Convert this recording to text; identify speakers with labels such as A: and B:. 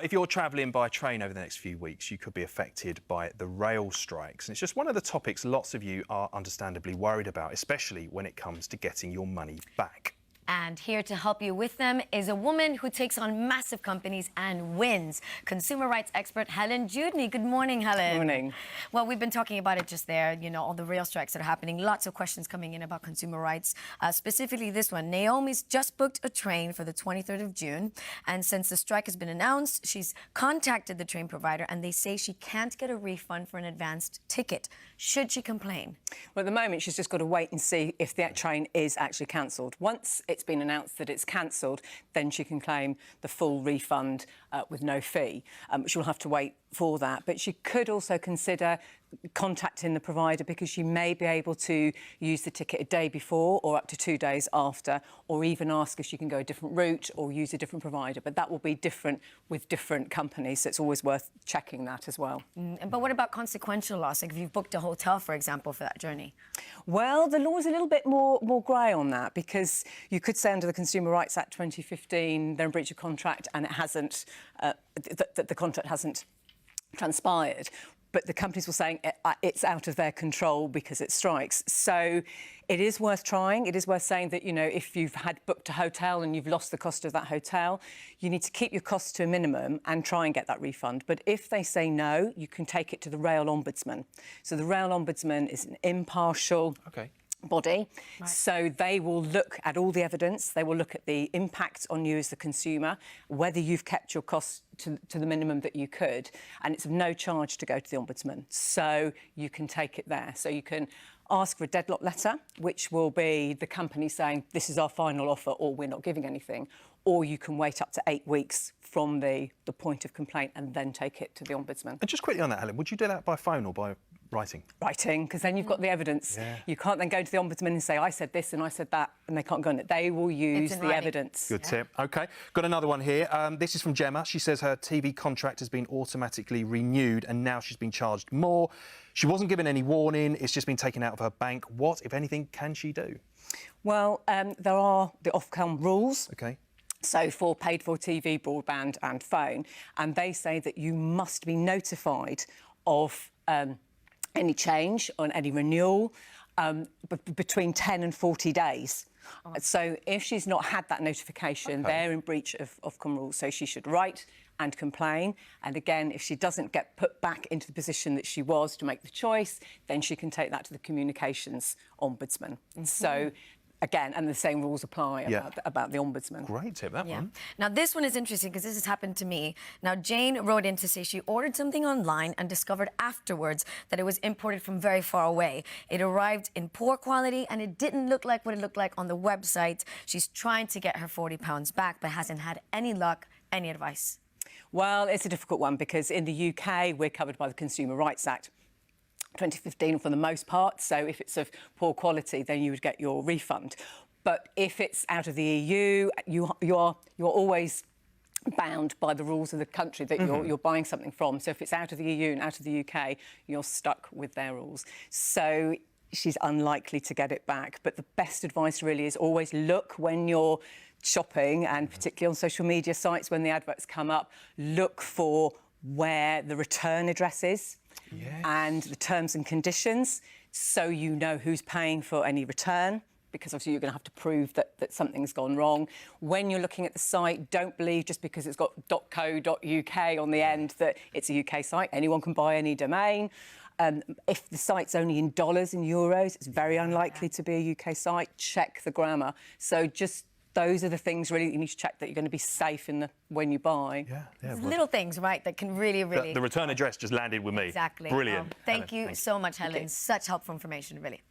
A: if you're travelling by train over the next few weeks, you could be affected by the rail strikes. And it's just one of the topics lots of you are understandably worried about, especially when it comes to getting your money back.
B: And here to help you with them is a woman who takes on massive companies and wins. Consumer rights expert Helen Judney. Good morning, Helen.
C: Good morning.
B: Well, we've been talking about it just there, you know, all the rail strikes that are happening. Lots of questions coming in about consumer rights. Specifically this one. Naomi's just booked a train for the 23rd of June. And since the strike has been announced, she's contacted the train provider and they say she can't get a refund for an advanced ticket. Should she complain?
C: Well, at the moment, she's just got to wait and see if the train is actually cancelled. Once it's been announced that it's cancelled, then she can claim the full refund with no fee. She'll have to wait for that. But she could also consider contacting the provider because she may be able to use the ticket a day before or up to 2 days after, or even ask if she can go a different route or use a different provider. But that will be different with different companies, so it's always worth checking that as well.
B: But what about consequential loss? Like if you've booked a hotel, for example, for that journey?
C: Well, the law is a little bit more grey on that, because you could say under the Consumer Rights Act 2015 they're in breach of contract and it hasn't, the contract hasn't transpired. But the companies were saying it's out of their control because it strikes. So it is worth trying. It is worth saying that, you know, if you've had booked a hotel and you've lost the cost of that hotel, you need to keep your costs to a minimum and try and get that refund. But if they say no, you can take it to the rail ombudsman. So the rail ombudsman is an impartial body. Right. So they will look at all the evidence, they will look at the impact on you as the consumer, whether you've kept your costs to the minimum that you could, and it's of no charge to go to the ombudsman. So you can take it there. So you can ask for a deadlock letter, which will be the company saying this is our final offer or we're not giving anything, or you can wait up to 8 weeks from the point of complaint and then take it to the ombudsman.
A: And just quickly on that, Helen, would you do that by phone or by writing?
C: Writing, because then you've got the evidence. Yeah. You can't then go to the ombudsman and say, I said this and I said that, and they can't go on it. They will use the evidence.
A: Good tip. OK. Got another one here. This is from Gemma. She says her TV contract has been automatically renewed and now she's been charged more. She wasn't given any warning. It's just been taken out of her bank. What, if anything, can she do? Well, there are the Ofcom rules. OK. So for paid-for TV, broadband and phone, and they say that you must be notified of any change on any renewal between 10 and 40 days. Oh. So if she's not had that notification, they're in breach of Ofcom rules. So she should write and complain. And again, if she doesn't get put back into the position that she was to make the choice, then she can take that to the communications ombudsman. So again, and the same rules apply about the ombudsman. Great tip, that one.
B: Now, this one is interesting because this has happened to me. Now, Jane wrote in to say she ordered something online and discovered afterwards that it was imported from very far away. It arrived in poor quality and it didn't look like what it looked like on the website. She's trying to get her £40 back but hasn't had any luck. Any advice?
C: Well, it's a difficult one because in the UK, we're covered by the Consumer Rights Act 2015 for the most part, so if it's of poor quality then you would get your refund. But if it's out of the EU, you're always bound by the rules of the country that you're buying something from. So if it's out of the EU and out of the UK, you're stuck with their rules. So she's unlikely to get it back. But the best advice really is always look when you're shopping, and particularly on social media sites when the adverts come up, look for where the return address is. Yes. And the terms and conditions, so you know who's paying for any return, because obviously you're going to have to prove that something's gone wrong. When you're looking at the site, don't believe just because it's got .co.uk on the end that it's a UK site. Anyone can buy any domain. If the site's only in dollars and euros, it's very unlikely to be a UK site. Check the grammar. So just those are the things really that you need to check that you're going to be safe when you buy.
B: Little things, right, that can really...
A: The return address just landed with me.
B: Exactly.
A: Brilliant.
B: Thank you so much, Helen. Such helpful information, really.